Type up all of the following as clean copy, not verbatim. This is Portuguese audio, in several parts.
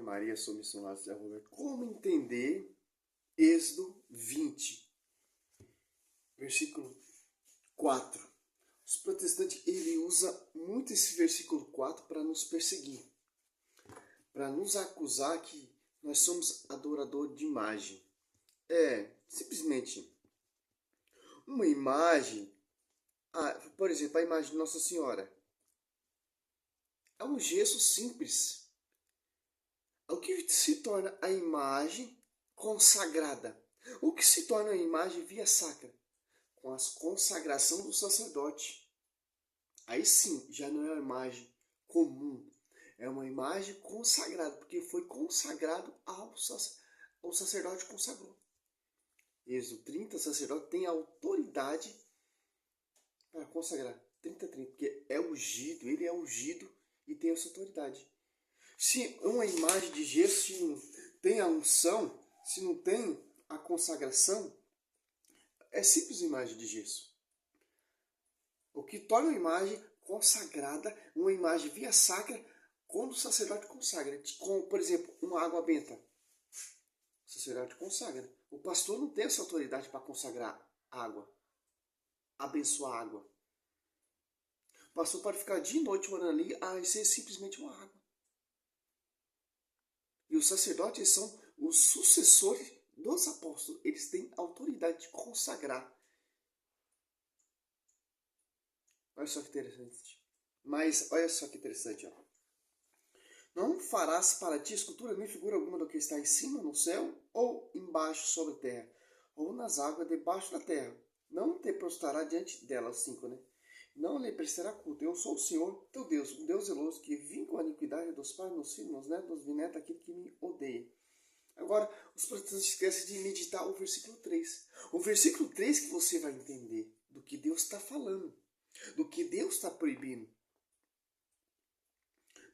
Salve Maria, sou missionário Zé Roberto. Como entender Êxodo 20, versículo 4? Os protestantes, ele usa muito esse versículo 4 para nos perseguir, para nos acusar que nós somos adorador de imagem. Simplesmente uma imagem, por exemplo, a imagem de Nossa Senhora. É um gesto simples. O que se torna a imagem consagrada? O que se torna a imagem via sacra? Com a consagração do sacerdote. Aí sim, já não é uma imagem comum. É uma imagem consagrada, porque foi consagrado o sacerdote consagrou. Êxodo 30, o sacerdote tem autoridade para consagrar. 30, porque é ungido, ele é ungido e tem essa autoridade. Se uma imagem de gesso, se não tem a unção, se não tem a consagração, é simples imagem de gesso. O que torna uma imagem consagrada, uma imagem via sacra, quando o sacerdote consagra. Como, por exemplo, uma água benta. O sacerdote consagra. O pastor não tem essa autoridade para consagrar água, abençoar a água. O pastor pode ficar dia e noite orando ali, isso é simplesmente uma água. E os sacerdotes são os sucessores dos apóstolos. Eles têm autoridade de consagrar. Olha só que interessante. Mas olha só que interessante. Ó. Não farás para ti escultura nem figura alguma do que está em cima no céu, ou embaixo sobre a terra, ou nas águas debaixo da terra. Não te prostrará diante dela, 5, né? Não lhe prestará culto. Eu sou o Senhor, teu Deus, um Deus zeloso, que vinco a iniquidade dos pais nos filhos, nos netos, nos bisnetos, aquele que me odeia. Agora, os protestantes esquecem de meditar o versículo 3. O versículo 3 que você vai entender do que Deus está falando, do que Deus está proibindo.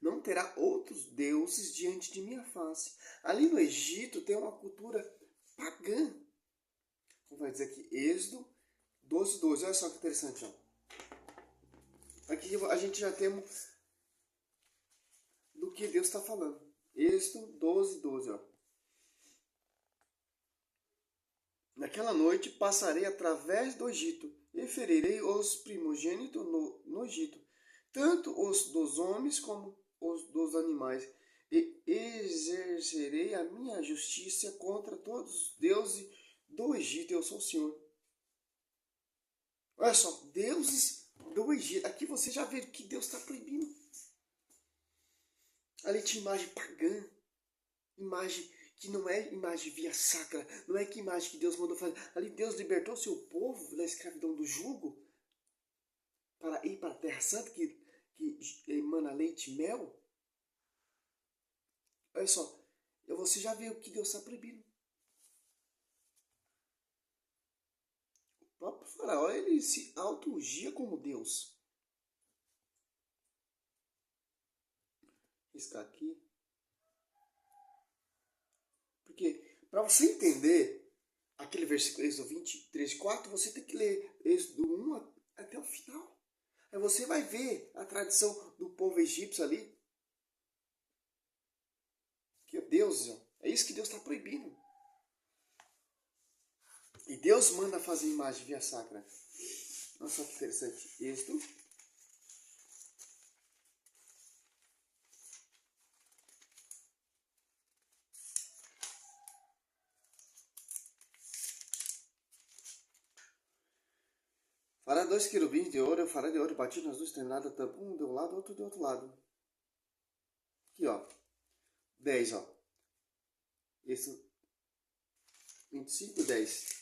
Não terá outros deuses diante de minha face. Ali no Egito tem uma cultura pagã. Como vai dizer aqui, Êxodo 12, 12. Olha só que interessante. Ó. Aqui a gente já temos do que Deus está falando. Êxodo 12, 12. Ó. Naquela noite passarei através do Egito e ferirei os primogênitos no Egito, tanto os dos homens como os dos animais, e exercerei a minha justiça contra todos os deuses do Egito. Eu sou o Senhor. Olha só, deuses do Egito. Aqui você já vê que Deus está proibindo. Ali tinha imagem pagã, imagem que não é imagem via sacra, não é que imagem que Deus mandou fazer. Ali Deus libertou seu povo da escravidão do jugo para ir para a Terra Santa, que emana leite e mel. Olha só, você já vê o que Deus está proibindo. O próprio faraó, ele se auto-ungia como Deus. Riscar aqui. Porque, para você entender aquele versículo, Êxodo 23, 4, você tem que ler Êxodo 1 até o final. Aí você vai ver a tradição do povo egípcio ali. Que Deus, é isso que Deus está proibindo. E Deus manda fazer imagem via sacra. Olha só que interessante. Êxodo. Fará 2 querubins de ouro, eu fará de ouro batido nas duas extremidades, tampa um de um lado, outro do outro lado. Aqui, ó. 10, ó. Isso. 25, 10.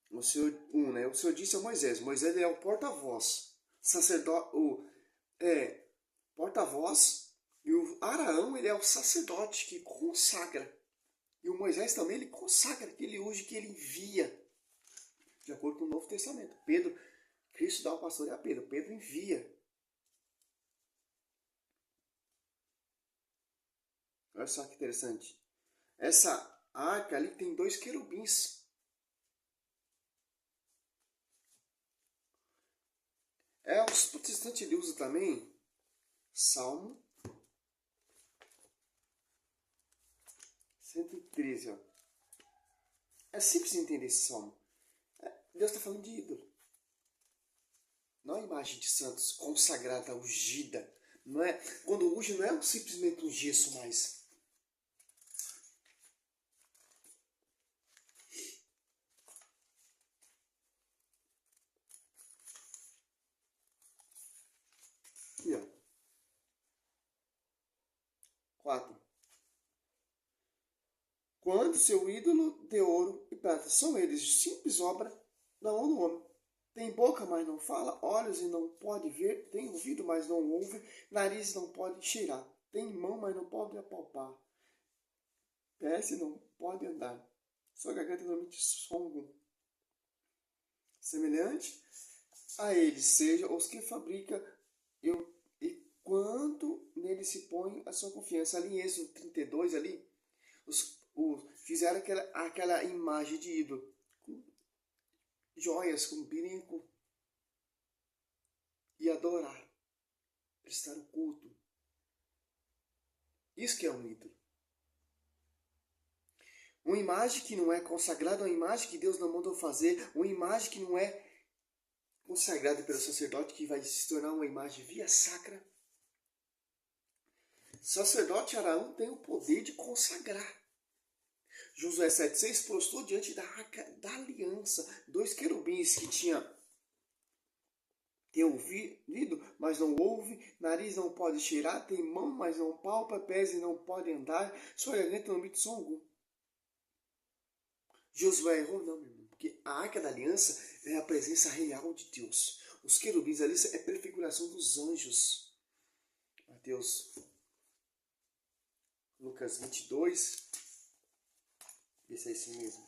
O Senhor, né? O Senhor disse a Moisés. Moisés é o porta-voz. Sacerdote, porta-voz. E o Araão, ele é o sacerdote que consagra. E o Moisés também, ele consagra, que ele unge, que ele envia. De acordo com o Novo Testamento. Pedro, Cristo dá o pastor a Pedro. Pedro envia. Olha só que interessante. Essa arca ali tem 2 querubins. Os protestantes ele usa também Salmo 113, ó. É simples de entender esse salmo. Deus está falando de ídolo. Não é a imagem de santos consagrada, ungida. Não é, quando unge não é simplesmente um gesso mais. Aqui, ó. 4. Quando seu ídolo de ouro e prata são eles simples obra da mão do homem. Tem boca, mas não fala, olhos e não pode ver, tem ouvido, mas não ouve, nariz não pode cheirar, tem mão, mas não pode apalpar, pés e não pode andar, sua garganta não emite som. Semelhante a eles sejam os que fabricam e quanto nele se põe a sua confiança. Ali em Êxodo 32, ali, fizeram aquela imagem de ídolo, com joias, com brinco, e adorar, prestar o culto. Isso que é um ídolo. Uma imagem que não é consagrada, uma imagem que Deus não mandou fazer, uma imagem que não é consagrada pelo sacerdote, que vai se tornar uma imagem via sacra. Sacerdote Arão tem o poder de consagrar. Josué 7,6 prostou diante da arca da aliança, 2 querubins que tinha ouvido, mas não ouve, nariz não pode cheirar, tem mão, mas não palpa, pés e não pode andar, sua garganta não emite som algum. Josué errou? Não, meu irmão, porque a arca da aliança é a presença real de Deus. Os querubins ali é prefiguração dos anjos. Mateus, Lucas 22, vê se é isso mesmo.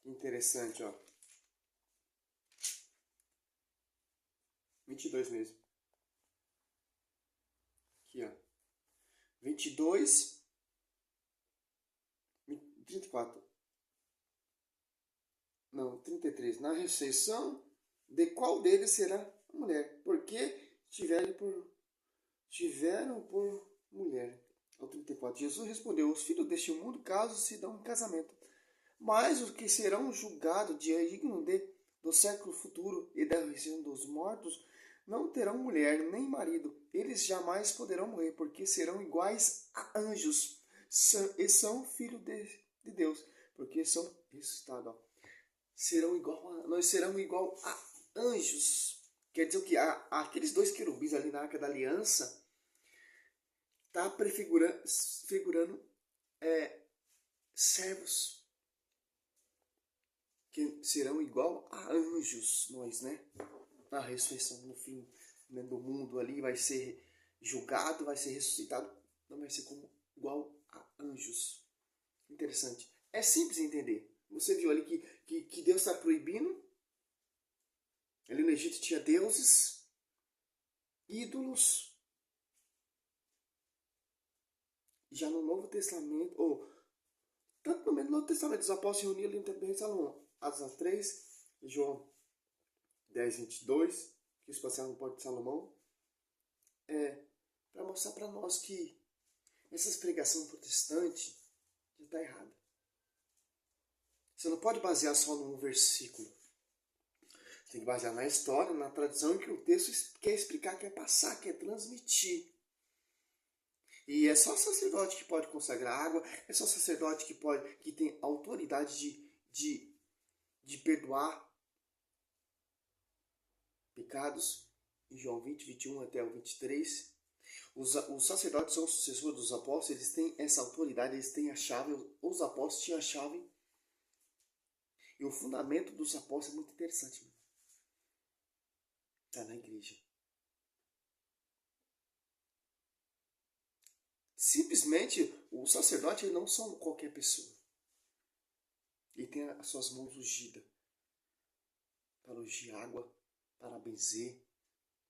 Interessante, ó. 22 mesmo. Aqui, ó. 22, 34. Não, 33. Na ressurreição, de qual deles será a mulher? Porque tiveram por mulher. Ao 34. Jesus respondeu: os filhos deste mundo se dão em casamento. Mas os que serão julgados dignos do século futuro e da ressurreição dos mortos não terão mulher nem marido. Eles jamais poderão morrer, porque serão iguais a anjos e são filhos de Deus, porque são ressuscitados. Nós seremos igual a anjos. Quer dizer que aqueles 2 querubins ali na Arca da Aliança está prefigurando servos que serão igual a anjos, nós, né? Na ressurreição, no fim, né, do mundo ali, vai ser julgado, vai ser ressuscitado, não vai ser como igual a anjos. Interessante. É simples de entender. Você viu ali que Deus está proibindo. Ali no Egito tinha deuses, ídolos. Já no Novo Testamento, tanto no Novo Testamento, os apóstolos se reuniram ali no templo de Salomão. Atos 3, João 10, 22, que se passaram no Porto de Salomão, para mostrar para nós que essa pregação protestante já está errada. Você não pode basear só num versículo. Você tem que basear na história, na tradição que o texto quer explicar, quer passar, quer transmitir. E é só sacerdote que pode consagrar água, é só sacerdote que tem autoridade de perdoar pecados, em João 20, 21 até o 23. Os sacerdotes são os sucessores dos apóstolos, eles têm essa autoridade, eles têm a chave, os apóstolos tinham a chave. E o fundamento dos apóstolos é muito interessante. Está na igreja. Simplesmente, o sacerdote não são qualquer pessoa. Ele tem as suas mãos ungidas para ungir água, para benzer,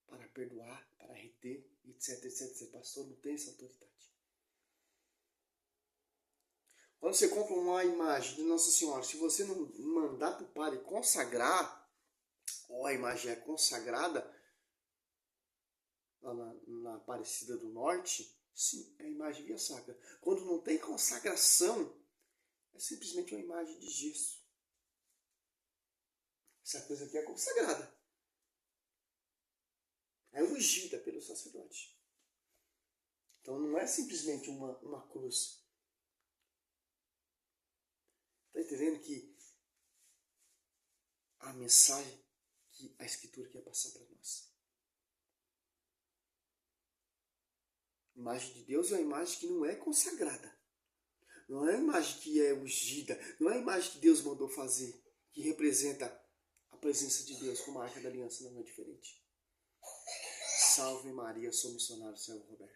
para perdoar, para reter, etc, etc, etc. Pastor não tem essa autoridade. Quando você compra uma imagem de Nossa Senhora, se você não mandar para o padre consagrar, ou a imagem é consagrada, lá na Aparecida do Norte, sim, é a imagem via sacra. Quando não tem consagração, é simplesmente uma imagem de gesso. Essa coisa aqui é consagrada. É ungida pelo sacerdote. Então não é simplesmente uma cruz. Está entendendo que a mensagem que a Escritura quer passar para nós? A imagem de Deus é uma imagem que não é consagrada. Não é uma imagem que é ungida. Não é a imagem que Deus mandou fazer, que representa a presença de Deus como a Arca da Aliança. Não é diferente. Salve Maria, sou missionário, Céu Roberto.